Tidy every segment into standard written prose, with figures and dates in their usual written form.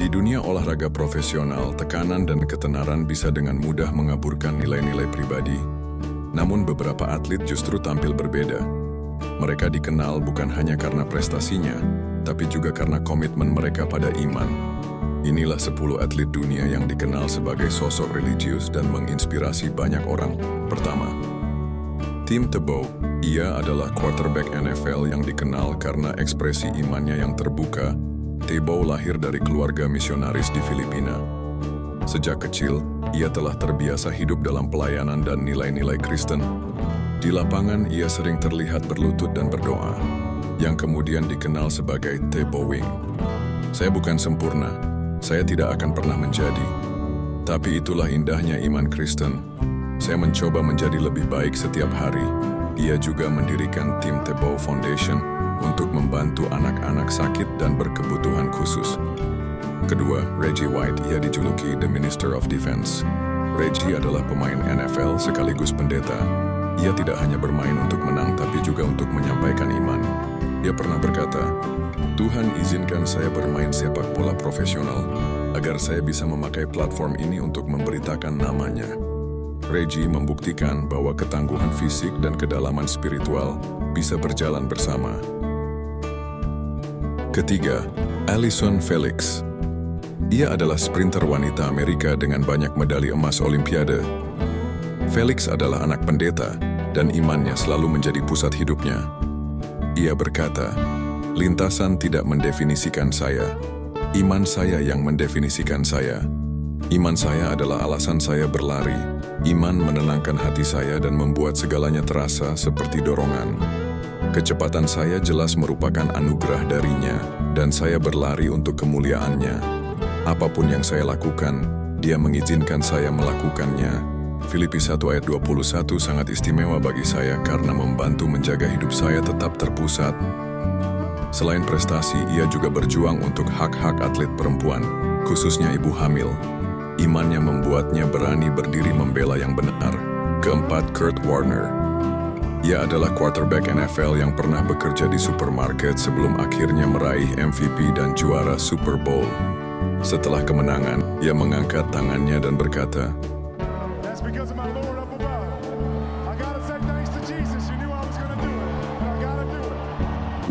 Di dunia olahraga profesional, tekanan dan ketenaran bisa dengan mudah mengaburkan nilai-nilai pribadi. Namun beberapa atlet justru tampil berbeda. Mereka dikenal bukan hanya karena prestasinya, tapi juga karena komitmen mereka pada iman. Inilah 10 atlet dunia yang dikenal sebagai sosok religius dan menginspirasi banyak orang. Pertama, Tim Tebow. Ia adalah quarterback NFL yang dikenal karena ekspresi imannya yang terbuka. Tebow lahir dari keluarga misionaris di Filipina. Sejak kecil, ia telah terbiasa hidup dalam pelayanan dan nilai-nilai Kristen. Di lapangan, ia sering terlihat berlutut dan berdoa, yang kemudian dikenal sebagai Tebowing. Saya bukan sempurna, saya tidak akan pernah menjadi. Tapi itulah indahnya iman Kristen. Saya mencoba menjadi lebih baik setiap hari. Ia juga mendirikan Tim Tebow Foundation untuk membantu anak-anak sakit dan berkebutuhan khusus. Kedua, Reggie White. Ia dijuluki The Minister of Defense. Reggie adalah pemain NFL sekaligus pendeta. Ia tidak hanya bermain untuk menang, tapi juga untuk menyampaikan iman. Ia pernah berkata, "Tuhan izinkan saya bermain sepak bola profesional, agar saya bisa memakai platform ini untuk memberitakan namanya." Reggie membuktikan bahwa ketangguhan fisik dan kedalaman spiritual bisa berjalan bersama. Ketiga, Allyson Felix. Ia adalah sprinter wanita Amerika dengan banyak medali emas Olimpiade. Felix adalah anak pendeta, dan imannya selalu menjadi pusat hidupnya. Ia berkata, "Lintasan tidak mendefinisikan saya. Iman saya yang mendefinisikan saya. Iman saya adalah alasan saya berlari. Iman menenangkan hati saya dan membuat segalanya terasa seperti dorongan. Kecepatan saya jelas merupakan anugerah darinya, dan saya berlari untuk kemuliaannya. Apapun yang saya lakukan, Dia mengizinkan saya melakukannya." Filipi 1 ayat 21 sangat istimewa bagi saya karena membantu menjaga hidup saya tetap terpusat. Selain prestasi, ia juga berjuang untuk hak-hak atlet perempuan, khususnya ibu hamil. Imannya membuatnya berani berdiri membela yang benar. Keempat, Kurt Warner. Ia adalah quarterback NFL yang pernah bekerja di supermarket sebelum akhirnya meraih MVP dan juara Super Bowl. Setelah kemenangan, ia mengangkat tangannya dan berkata,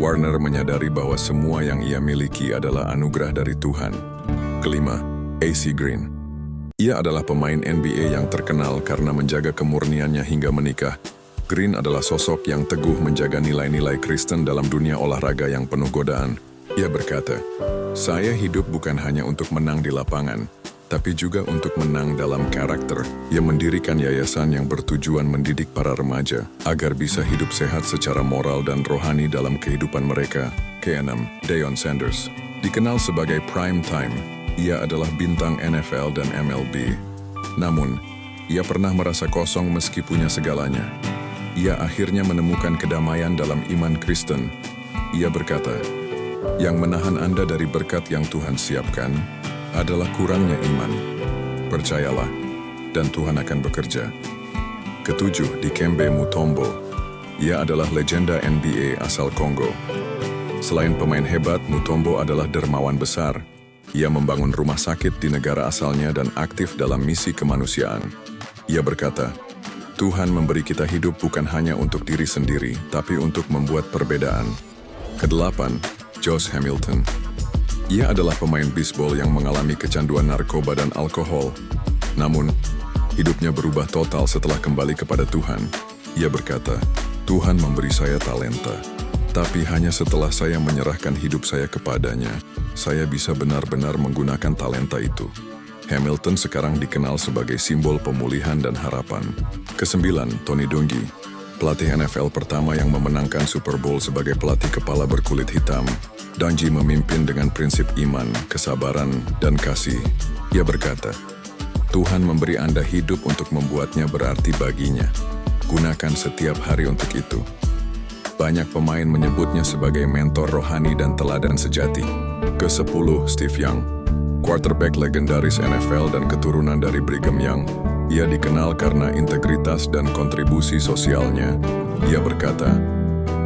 Warner menyadari bahwa semua yang ia miliki adalah anugerah dari Tuhan. Kelima, AC Green. Ia adalah pemain NBA yang terkenal karena menjaga kemurniannya hingga menikah. Green adalah sosok yang teguh menjaga nilai-nilai Kristen dalam dunia olahraga yang penuh godaan. Ia berkata, "Saya hidup bukan hanya untuk menang di lapangan, tapi juga untuk menang dalam karakter." Ia mendirikan yayasan yang bertujuan mendidik para remaja agar bisa hidup sehat secara moral dan rohani dalam kehidupan mereka. Keenam, Deion Sanders. Dikenal sebagai prime time, ia adalah bintang NFL dan MLB. Namun, ia pernah merasa kosong meski punya segalanya. Ia akhirnya menemukan kedamaian dalam iman Kristen. Ia berkata, "Yang menahan Anda dari berkat yang Tuhan siapkan adalah kurangnya iman. Percayalah, dan Tuhan akan bekerja." Ketujuh, Dikembe Mutombo. Ia adalah legenda NBA asal Kongo. Selain pemain hebat, Mutombo adalah dermawan besar. Ia membangun rumah sakit di negara asalnya dan aktif dalam misi kemanusiaan. Ia berkata, "Tuhan memberi kita hidup bukan hanya untuk diri sendiri, tapi untuk membuat perbedaan." Kedelapan, Josh Hamilton. Ia adalah pemain bisbol yang mengalami kecanduan narkoba dan alkohol. Namun, hidupnya berubah total setelah kembali kepada Tuhan. Ia berkata, "Tuhan memberi saya talenta, tapi hanya setelah saya menyerahkan hidup saya kepadanya, saya bisa benar-benar menggunakan talenta itu." Hamilton sekarang dikenal sebagai simbol pemulihan dan harapan. Kesembilan, Tony Dungy. Pelatih NFL pertama yang memenangkan Super Bowl sebagai pelatih kepala berkulit hitam. Dungy memimpin dengan prinsip iman, kesabaran, dan kasih. Ia berkata, "Tuhan memberi Anda hidup untuk membuatnya berarti baginya. Gunakan setiap hari untuk itu." Banyak pemain menyebutnya sebagai mentor rohani dan teladan sejati. Ke-10, Steve Young. Quarterback legendaris NFL dan keturunan dari Brigham Young. Ia dikenal karena integritas dan kontribusi sosialnya. Ia berkata,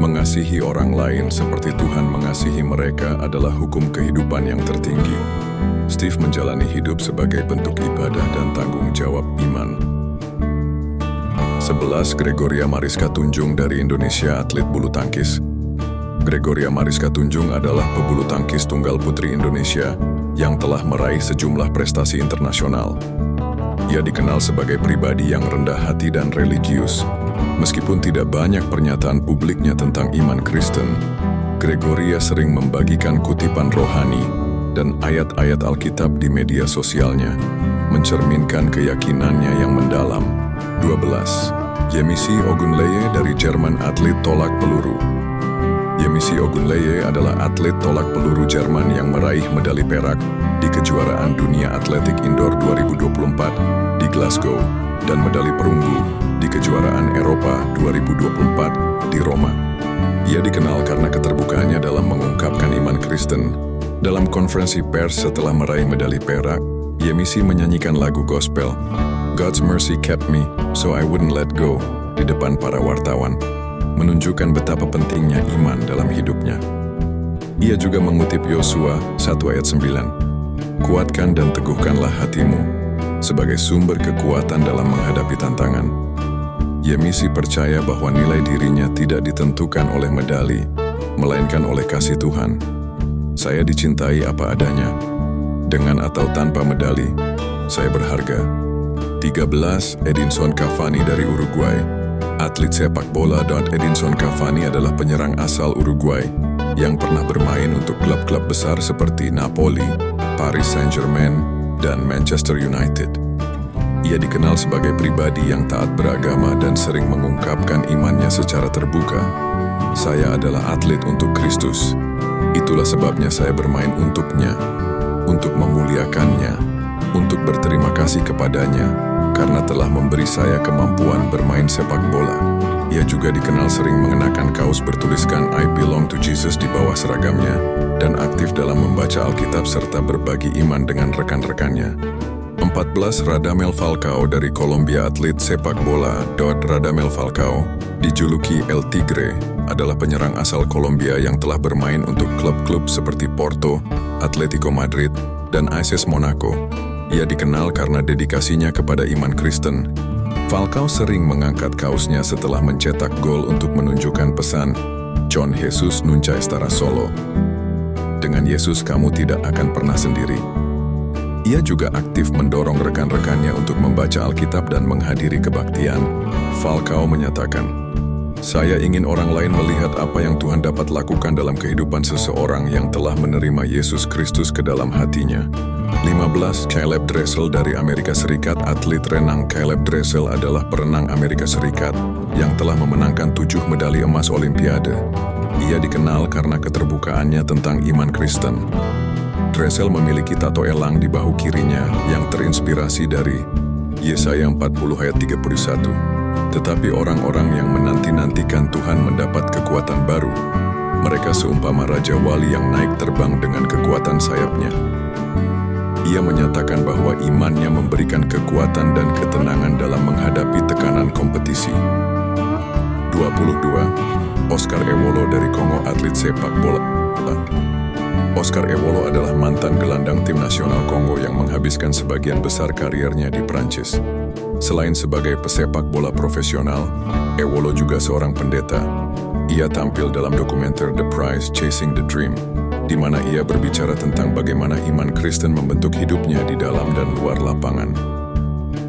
"Mengasihi orang lain seperti Tuhan mengasihi mereka adalah hukum kehidupan yang tertinggi." Steve menjalani hidup sebagai bentuk ibadah dan tanggung jawab iman. 11. Gregoria Mariska Tunjung dari Indonesia, atlet bulu tangkis. Gregoria Mariska Tunjung adalah pebulu tangkis tunggal putri Indonesia yang telah meraih sejumlah prestasi internasional. Ia dikenal sebagai pribadi yang rendah hati dan religius. Meskipun tidak banyak pernyataan publiknya tentang iman Kristen, Gregoria sering membagikan kutipan rohani dan ayat-ayat Alkitab di media sosialnya, mencerminkan keyakinannya yang mendalam. 12. Yemisi Ogunleye dari Jerman, atlet tolak peluru. Yemisi Ogunleye adalah atlet tolak peluru Jerman yang meraih medali perak di kejuaraan dunia atletik indoor 2024 di Glasgow dan medali perunggu di kejuaraan Eropa 2024 di Roma. Ia dikenal karena keterbukaannya dalam mengungkapkan iman Kristen. Dalam konferensi pers setelah meraih medali perak, Yemisi menyanyikan lagu gospel, "God's mercy kept me, so I wouldn't let go," di depan para wartawan, menunjukkan betapa pentingnya iman dalam hidupnya. Ia juga mengutip Yosua 1 ayat 9, "Kuatkan dan teguhkanlah hatimu sebagai sumber kekuatan dalam menghadapi tantangan." Yemisi percaya bahwa nilai dirinya tidak ditentukan oleh medali, melainkan oleh kasih Tuhan. "Saya dicintai apa adanya, dengan atau tanpa medali, saya berharga." 13. Edinson Cavani dari Uruguay. Atlet sepak bola Edinson Cavani adalah penyerang asal Uruguay yang pernah bermain untuk klub-klub besar seperti Napoli, Paris Saint-Germain, dan Manchester United. Ia dikenal sebagai pribadi yang taat beragama dan sering mengungkapkan imannya secara terbuka. "Saya adalah atlet untuk Kristus. Itulah sebabnya saya bermain untuknya, untuk memuliakannya, untuk berterima kasih kepadanya, karena telah memberi saya kemampuan bermain sepak bola." Ia juga dikenal sering mengenakan kaos bertuliskan "I belong to Jesus" di bawah seragamnya, dan aktif dalam membaca Alkitab serta berbagi iman dengan rekan-rekannya. 14. Radamel Falcao dari Kolombia. Atlet sepak bola Radamel Falcao, dijuluki El Tigre, adalah penyerang asal Kolombia yang telah bermain untuk klub-klub seperti Porto, Atletico Madrid, dan AS Monaco. Ia dikenal karena dedikasinya kepada iman Kristen. Falcao sering mengangkat kaosnya setelah mencetak gol untuk menunjukkan pesan, "John Jesus nunca estará solo." Dengan Yesus kamu tidak akan pernah sendiri. Ia juga aktif mendorong rekan-rekannya untuk membaca Alkitab dan menghadiri kebaktian. Falcao menyatakan, "Saya ingin orang lain melihat apa yang Tuhan dapat lakukan dalam kehidupan seseorang yang telah menerima Yesus Kristus ke dalam hatinya." 15. Caleb Dressel dari Amerika Serikat. Atlet renang Caleb Dressel adalah perenang Amerika Serikat yang telah memenangkan 7 medali emas Olimpiade. Ia dikenal karena keterbukaannya tentang iman Kristen. Dressel memiliki tato elang di bahu kirinya yang terinspirasi dari Yesaya 40 ayat 31. Tetapi orang-orang yang menanti-nantikan Tuhan mendapat kekuatan baru. Mereka seumpama Raja Wali yang naik terbang dengan kekuatan sayapnya. Ia menyatakan bahwa imannya memberikan kekuatan dan ketenangan dalam menghadapi tekanan kompetisi. 22. Oscar Ewolo dari Kongo. Atlet sepak bola. Oscar Ewolo adalah mantan gelandang tim nasional Kongo yang menghabiskan sebagian besar kariernya di Prancis. Selain sebagai pesepak bola profesional, Ewolo juga seorang pendeta. Ia tampil dalam dokumenter The Prize Chasing the Dream, di mana ia berbicara tentang bagaimana iman Kristen membentuk hidupnya di dalam dan luar lapangan.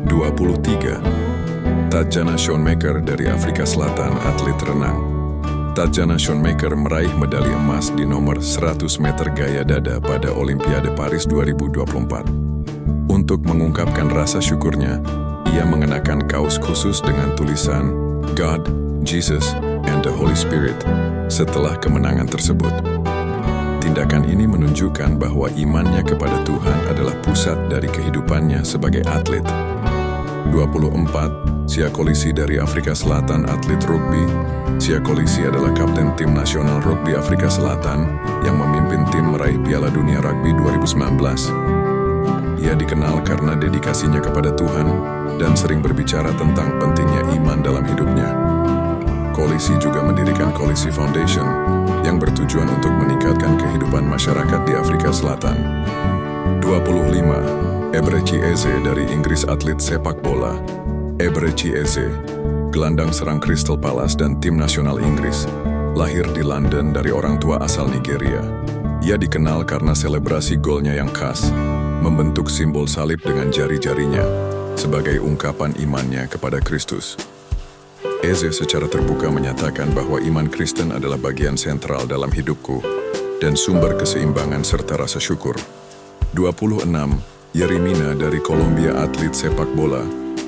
23. Tatjana Schoenmaker dari Afrika Selatan. Atlet renang. Tatjana Schoenmaker meraih medali emas di nomor 100 meter gaya dada pada Olimpiade Paris 2024. Untuk mengungkapkan rasa syukurnya, ia mengenakan kaos khusus dengan tulisan "God, Jesus, and the Holy Spirit" setelah kemenangan tersebut. Tindakan ini menunjukkan bahwa imannya kepada Tuhan adalah pusat dari kehidupannya sebagai atlet. 24. Siya Kolisi dari Afrika Selatan. Atlet rugby. Siya Kolisi adalah kapten tim nasional rugby Afrika Selatan yang memimpin tim meraih peraih Piala Dunia Rugby 2019. Ia dikenal karena dedikasinya kepada Tuhan dan sering berbicara tentang pentingnya iman dalam hidupnya. Koalisi juga mendirikan Koalisi Foundation yang bertujuan untuk meningkatkan kehidupan masyarakat di Afrika Selatan. 25. Eberechi Eze dari Inggris, atlet sepak bola. Eberechi Eze, gelandang serang Crystal Palace dan tim nasional Inggris, lahir di London dari orang tua asal Nigeria. Ia dikenal karena selebrasi golnya yang khas, membentuk simbol salib dengan jari-jarinya sebagai ungkapan imannya kepada Kristus. Eze secara terbuka menyatakan bahwa iman Kristen adalah bagian sentral dalam hidupku dan sumber keseimbangan serta rasa syukur. 26. Yeremina dari Kolombia, atlet sepak bola.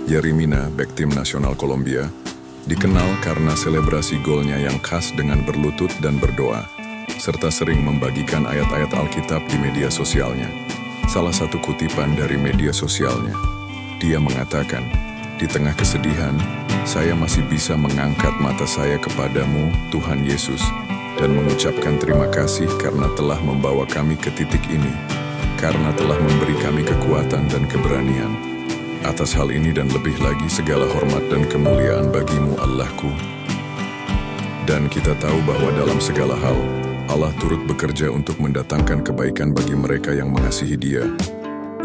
Yeremina, bek tim nasional Kolombia, dikenal karena selebrasi golnya yang khas dengan berlutut dan berdoa, serta sering membagikan ayat-ayat Alkitab di media sosialnya. Salah satu kutipan dari media sosialnya, dia mengatakan, "Di tengah kesedihan, saya masih bisa mengangkat mata saya kepadamu, Tuhan Yesus, dan mengucapkan terima kasih karena telah membawa kami ke titik ini, karena telah memberi kami kekuatan dan keberanian. Atas hal ini dan lebih lagi segala hormat dan kemuliaan bagimu, Allahku." Dan kita tahu bahwa dalam segala hal, Allah turut bekerja untuk mendatangkan kebaikan bagi mereka yang mengasihi Dia,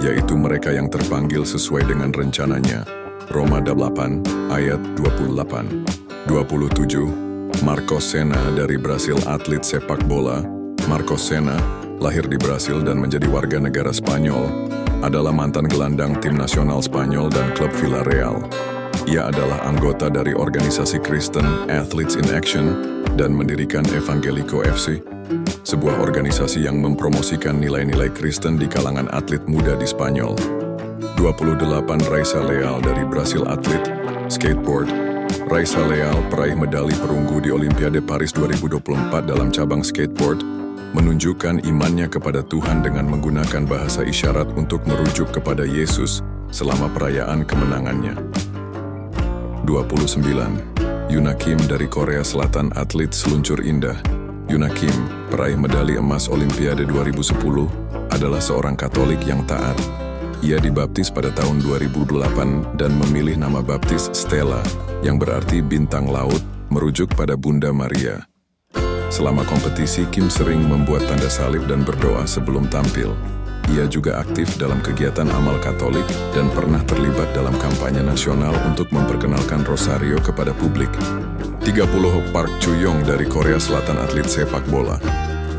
yaitu mereka yang terpanggil sesuai dengan rencananya. Roma 8 ayat 28. 27. Marcos Senna dari Brasil, atlet sepak bola. Marcos Senna lahir di Brasil dan menjadi warga negara Spanyol, adalah mantan gelandang tim nasional Spanyol dan klub Villarreal. Ia adalah anggota dari organisasi Kristen Athletes in Action dan mendirikan Evangelico FC, sebuah organisasi yang mempromosikan nilai-nilai Kristen di kalangan atlet muda di Spanyol. 28. Raisa Leal dari Brasil, atlet skateboard. Raisa Leal peraih medali perunggu di Olimpiade Paris 2024 dalam cabang skateboard, menunjukkan imannya kepada Tuhan dengan menggunakan bahasa isyarat untuk merujuk kepada Yesus selama perayaan kemenangannya. 29. Yuna Kim dari Korea Selatan, atlet seluncur indah. Yuna Kim, peraih medali emas Olimpiade 2010, adalah seorang Katolik yang taat. Ia dibaptis pada tahun 2008 dan memilih nama baptis Stella, yang berarti bintang laut, merujuk pada Bunda Maria. Selama kompetisi, Kim sering membuat tanda salib dan berdoa sebelum tampil. Ia juga aktif dalam kegiatan amal Katolik dan pernah terlibat dalam kampanye nasional untuk memperkenalkan Rosario kepada publik. 30. Park Chu-young dari Korea Selatan, atlet sepak bola.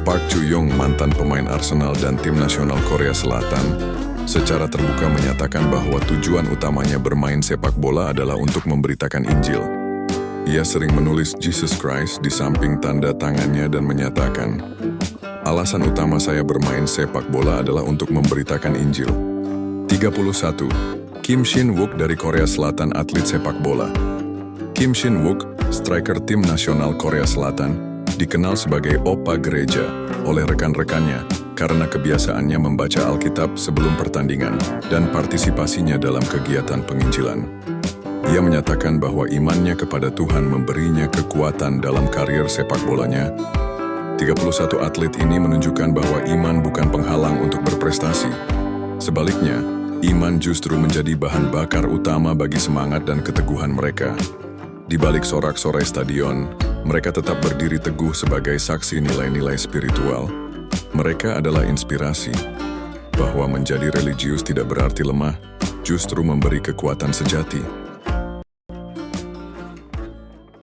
Park Chu-young, mantan pemain Arsenal dan tim nasional Korea Selatan, secara terbuka menyatakan bahwa tujuan utamanya bermain sepak bola adalah untuk memberitakan Injil. Ia sering menulis Jesus Christ di samping tanda tangannya dan menyatakan, "Alasan utama saya bermain sepak bola adalah untuk memberitakan Injil." 31. Kim Shin-wook dari Korea Selatan, atlet sepak bola. Kim Shin-wook, striker tim nasional Korea Selatan, dikenal sebagai Opa Gereja oleh rekan-rekannya karena kebiasaannya membaca Alkitab sebelum pertandingan dan partisipasinya dalam kegiatan penginjilan. Ia menyatakan bahwa imannya kepada Tuhan memberinya kekuatan dalam karier sepak bolanya. 31 atlet ini menunjukkan bahwa iman bukan penghalang untuk berprestasi. Sebaliknya, iman justru menjadi bahan bakar utama bagi semangat dan keteguhan mereka. Di balik sorak-sorai stadion, mereka tetap berdiri teguh sebagai saksi nilai-nilai spiritual. Mereka adalah inspirasi bahwa menjadi religius tidak berarti lemah, justru memberi kekuatan sejati.